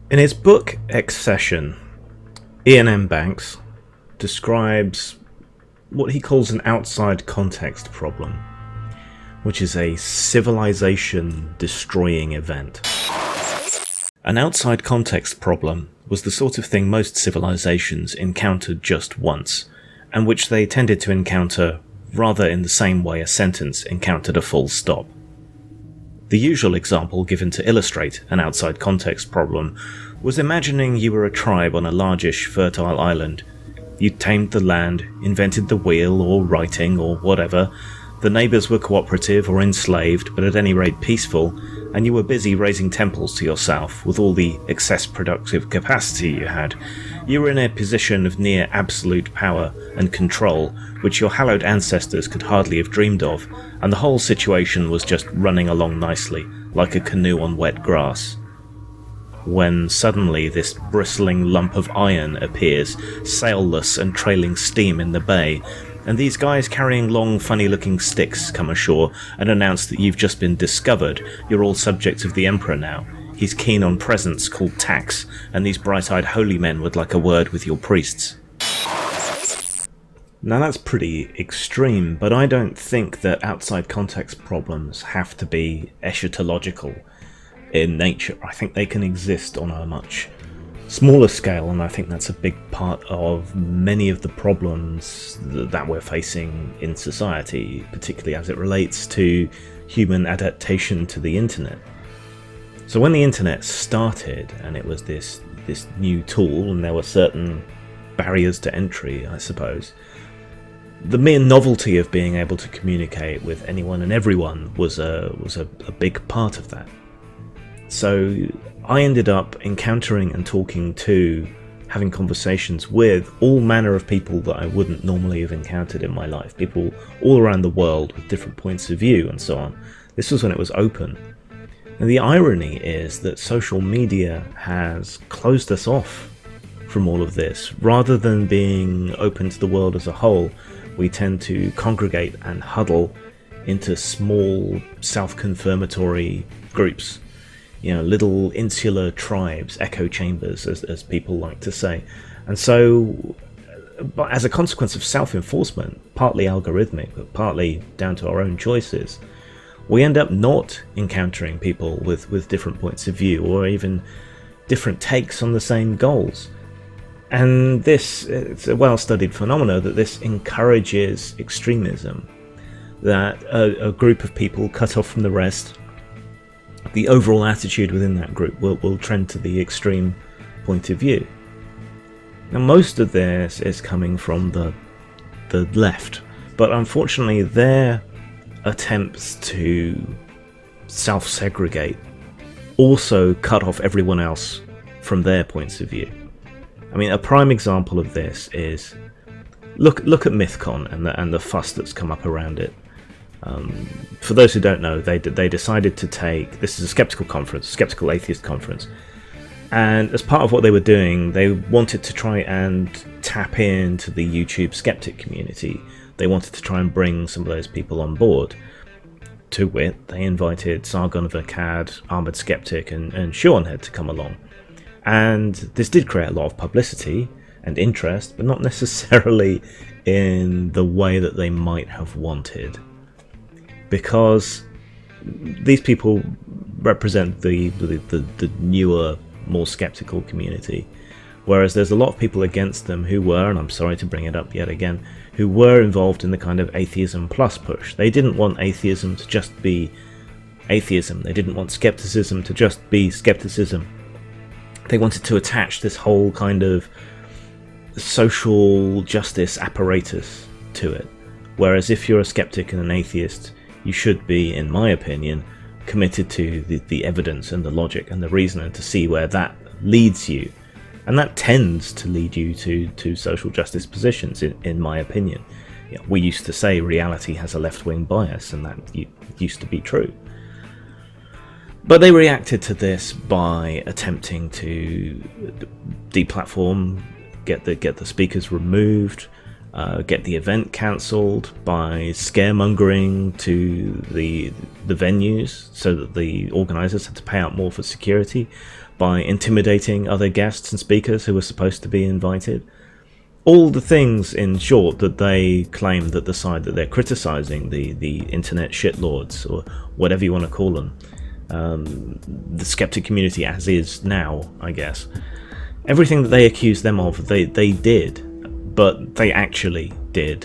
In his book Accession, Ian M. Banks describes what he calls an outside context problem, which is a civilization-destroying event. An outside context problem was the sort of thing most civilizations encountered just once, and which they tended to encounter rather in the same way a sentence encountered a full stop. The usual example given to illustrate an outside context problem was imagining you were a tribe on a largish, fertile island. You'd tamed the land, invented the wheel or writing or whatever. The neighbours were cooperative or enslaved, but at any rate peaceful, and you were busy raising temples to yourself with all the excess productive capacity you had. You were in a position of near absolute power and control, which your hallowed ancestors could hardly have dreamed of, and the whole situation was just running along nicely, like a canoe on wet grass. When suddenly this bristling lump of iron appears, sailless and trailing steam in the bay, and these guys carrying long, funny-looking sticks come ashore and announce that you've just been discovered. You're all subjects of the Emperor now. He's keen on presents called tax, and these bright-eyed holy men would like a word with your priests. Now that's pretty extreme, but I don't think that outside context problems have to be eschatological in nature. I think they can exist on a much smaller scale, and I think that's a big part of many of the problems that we're facing in society, particularly as it relates to human adaptation to the internet. So when the internet started, and it was this new tool, and there were certain barriers to entry, I suppose, the mere novelty of being able to communicate with anyone and everyone was a big part of that. So I ended up encountering and talking to, having conversations with all manner of people that I wouldn't normally have encountered in my life. People all around the world with different points of view and so on. This was when it was open. And the irony is that social media has closed us off from all of this. Rather than being open to the world as a whole, we tend to congregate and huddle into small, self-confirmatory groups. You know, little insular tribes, echo chambers, as people like to say. And so, but as a consequence of self-enforcement, partly algorithmic, but partly down to our own choices, we end up not encountering people with different points of view, or even different takes on the same goals. And it's a well-studied phenomenon that this encourages extremism, that a group of people cut off from the rest, the overall attitude within that group will trend to the extreme point of view. Now, most of this is coming from the left, but unfortunately their attempts to self-segregate also cut off everyone else from their points of view. I mean, a prime example of this is look at MythCon and the fuss that's come up around it. For those who don't know, they decided to take, this is a skeptical conference, skeptical atheist conference, and as part of what they were doing, they wanted to try and tap into the YouTube skeptic community. They wanted to try and bring some of those people on board. To wit, they invited Sargon of Akkad, Armoured Skeptic, and Seanhead to come along. And this did create a lot of publicity and interest, but not necessarily in the way that they might have wanted. Because these people represent the newer, more skeptical community, whereas there's a lot of people against them who were, and I'm sorry to bring it up yet again, who were involved in the kind of atheism plus push. They didn't want atheism to just be atheism. They didn't want skepticism to just be skepticism. They wanted to attach this whole kind of social justice apparatus to it. Whereas if you're a skeptic and an atheist, you should be, in my opinion, committed to the evidence and the logic and the reason, and to see where that leads you. And that tends to lead you to social justice positions, in my opinion. You know, we used to say reality has a left-wing bias, and that used to be true. But they reacted to this by attempting to deplatform, get the speakers removed, get the event cancelled, by scaremongering to the venues so that the organisers had to pay out more for security, by intimidating other guests and speakers who were supposed to be invited. All the things, in short, that they claim that the side that they're criticising, the internet shitlords, or whatever you want to call them, the skeptic community as is now, I guess, everything that they accuse them of, they did, but they actually did.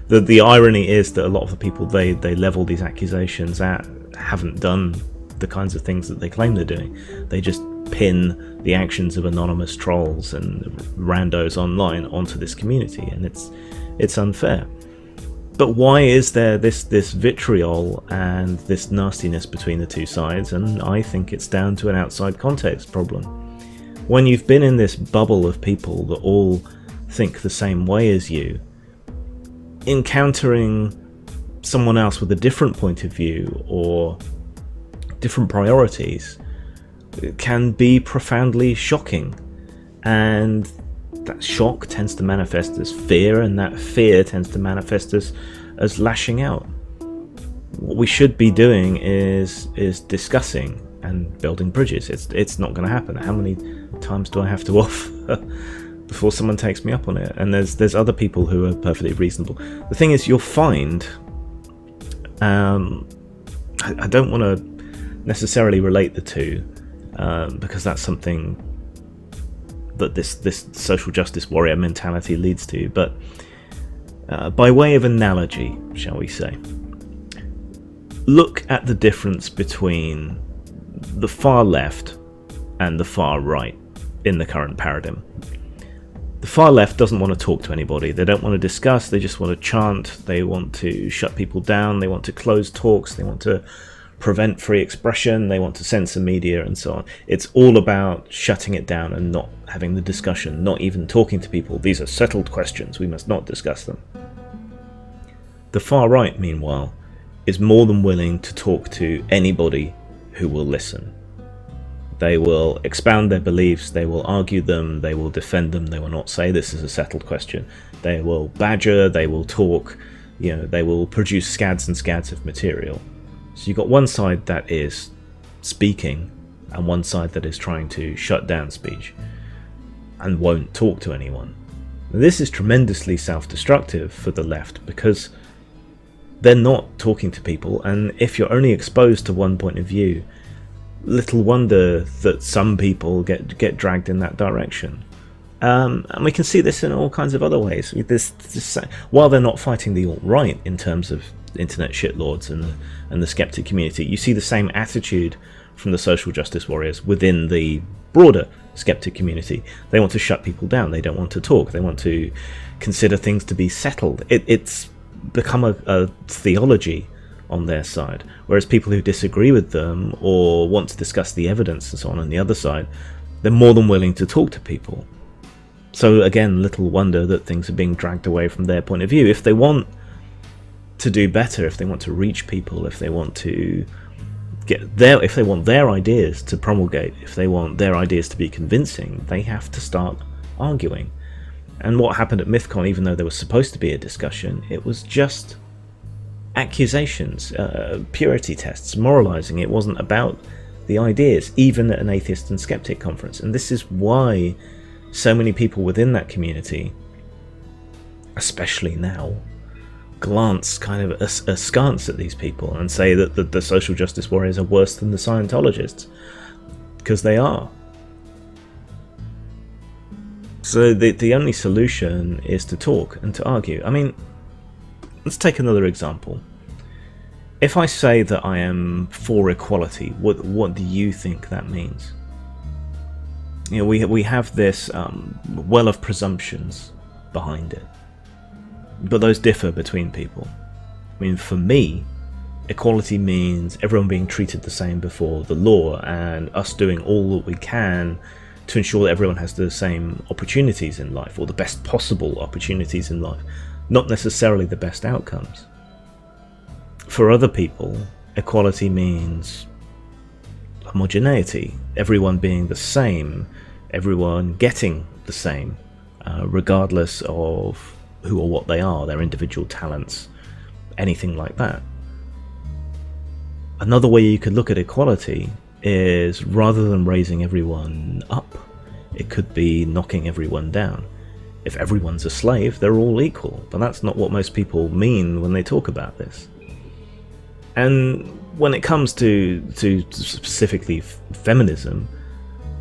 The irony is that a lot of the people they level these accusations at haven't done the kinds of things that they claim they're doing. They just pin the actions of anonymous trolls and randos online onto this community, and it's unfair. But why is there this vitriol and this nastiness between the two sides? And I think it's down to an outside context problem. When you've been in this bubble of people that all think the same way as you, encountering someone else with a different point of view or different priorities can be profoundly shocking, and that shock tends to manifest as fear, and that fear tends to manifest as lashing out. What we should be doing is discussing and building bridges. It's not going to happen. How many times do I have to offer before someone takes me up on it? And there's other people who are perfectly reasonable. The thing is, you'll find, I don't want to necessarily relate the two, because that's something that this social justice warrior mentality leads to, but by way of analogy, shall we say, look at the difference between the far left and the far right in the current paradigm. The far left doesn't want to talk to anybody. They don't want to discuss. They just want to chant. They want to shut people down. They want to close talks. They want to prevent free expression. They want to censor media and so on. It's all about shutting it down and not having the discussion, not even talking to people. These are settled questions. We must not discuss them. The far right, meanwhile, is more than willing to talk to anybody who will listen. They will expound their beliefs, they will argue them, they will defend them, they will not say this is a settled question. They will badger, they will talk, they will produce scads and scads of material. So you've got one side that is speaking and one side that is trying to shut down speech and won't talk to anyone. This is tremendously self-destructive for the left, because they're not talking to people, and if you're only exposed to one point of view, little wonder that some people get dragged in that direction. And we can see this in all kinds of other ways. While they're not fighting the alt-right in terms of internet shitlords and the skeptic community, you see the same attitude from the social justice warriors within the broader skeptic community. They want to shut people down. They don't want to talk. They want to consider things to be settled. It's become a theology on their side, whereas people who disagree with them or want to discuss the evidence and so on the other side, they're more than willing to talk to people. So again, little wonder that things are being dragged away from their point of view. If they want to do better, if they want to reach people, if they want to if they want their ideas to promulgate, if they want their ideas to be convincing, they have to start arguing. And what happened at MythCon, even though there was supposed to be a discussion, it was just accusations, purity tests, moralizing. It wasn't about the ideas, even at an atheist and skeptic conference. And this is why so many people within that community, especially now, glance kind of askance at these people and say that the social justice warriors are worse than the Scientologists, because they are. So the only solution is to talk and to argue. I mean, let's take another example. If I say that I am for equality, what do you think that means? We have this well of presumptions behind it, but those differ between people. I mean, for me, equality means everyone being treated the same before the law, and us doing all that we can to ensure that everyone has the same opportunities in life, or the best possible opportunities in life, not necessarily the best outcomes. For other people, equality means homogeneity, everyone being the same, everyone getting the same, regardless of who or what they are, their individual talents, anything like that. Another way you could look at equality is, rather than raising everyone up, it could be knocking everyone down. If everyone's a slave, they're all equal, but that's not what most people mean when they talk about this. And when it comes to specifically feminism,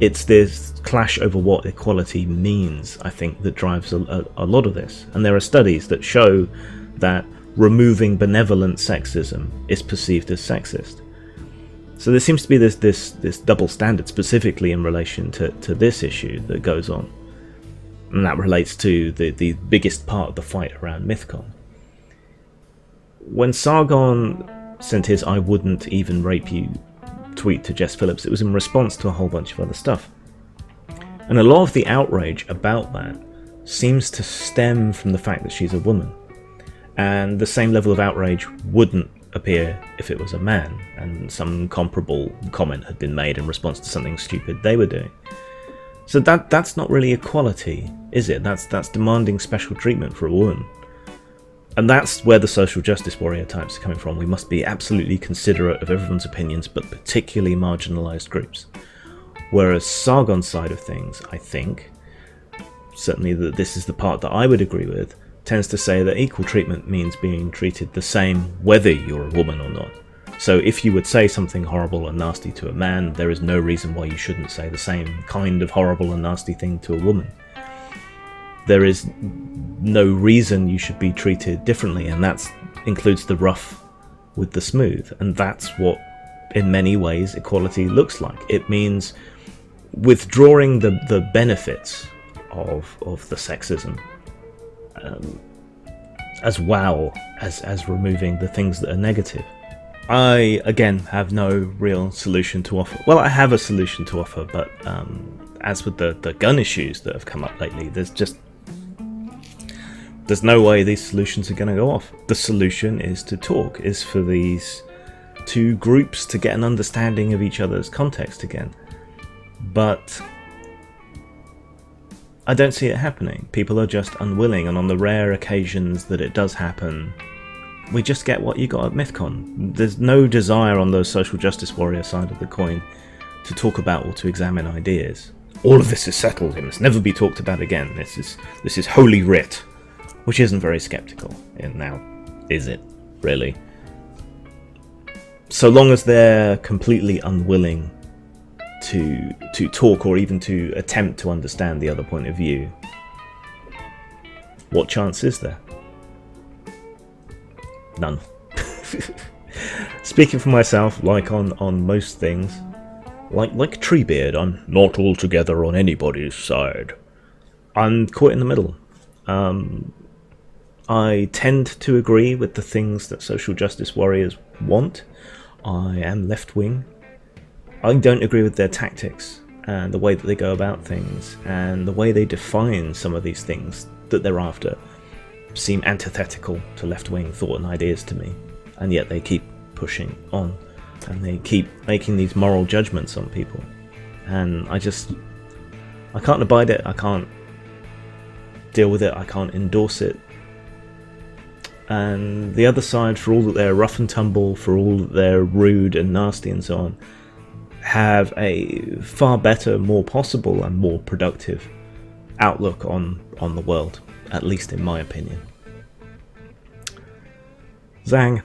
it's this clash over what equality means, I think, that drives a lot of this. And there are studies that show that removing benevolent sexism is perceived as sexist. So there seems to be this double standard, specifically in relation to this issue that goes on. And that relates to the biggest part of the fight around MythCon. When Sargon sent his "I wouldn't even rape you" tweet to Jess Phillips, it was in response to a whole bunch of other stuff. And a lot of the outrage about that seems to stem from the fact that she's a woman. And the same level of outrage wouldn't appear if it was a man, and some comparable comment had been made in response to something stupid they were doing. So that's not really equality, is it? That's demanding special treatment for a woman. And that's where the social justice warrior types are coming from. We must be absolutely considerate of everyone's opinions, but particularly marginalised groups. Whereas Sargon's side of things, I think, certainly that this is the part that I would agree with, tends to say that equal treatment means being treated the same whether you're a woman or not. So if you would say something horrible and nasty to a man, there is no reason why you shouldn't say the same kind of horrible and nasty thing to a woman. There is no reason you should be treated differently, and that includes the rough with the smooth. And that's what, in many ways, equality looks like. It means withdrawing the benefits of the sexism, as well as removing the things that are negative. I, again, have no real solution to offer. Well, I have a solution to offer, but as with the gun issues that have come up lately, there's no way these solutions are going to go off. The solution is to talk, is for these two groups to get an understanding of each other's context again. But I don't see it happening. People are just unwilling, and on the rare occasions that it does happen, we just get what you got at MythCon. There's no desire on the social justice warrior side of the coin to talk about or to examine ideas. All of this is settled, it must never be talked about again. This is holy writ, which isn't very sceptical. And now, is it, really? So long as they're completely unwilling to talk or even to attempt to understand the other point of view, what chance is there? None. Speaking for myself, like on most things, like Treebeard, I'm not altogether on anybody's side. I'm caught in the middle. I tend to agree with the things that social justice warriors want. I am left-wing. I don't agree with their tactics and the way that they go about things, and the way they define some of these things that they're after seem antithetical to left-wing thought and ideas to me, and yet they keep pushing on, and they keep making these moral judgments on people, and I can't abide it, I can't deal with it, I can't endorse it. And the other side, for all that they're rough and tumble, for all that they're rude and nasty and so on, have a far better, more possible and more productive outlook on the world, at least in my opinion. Zang.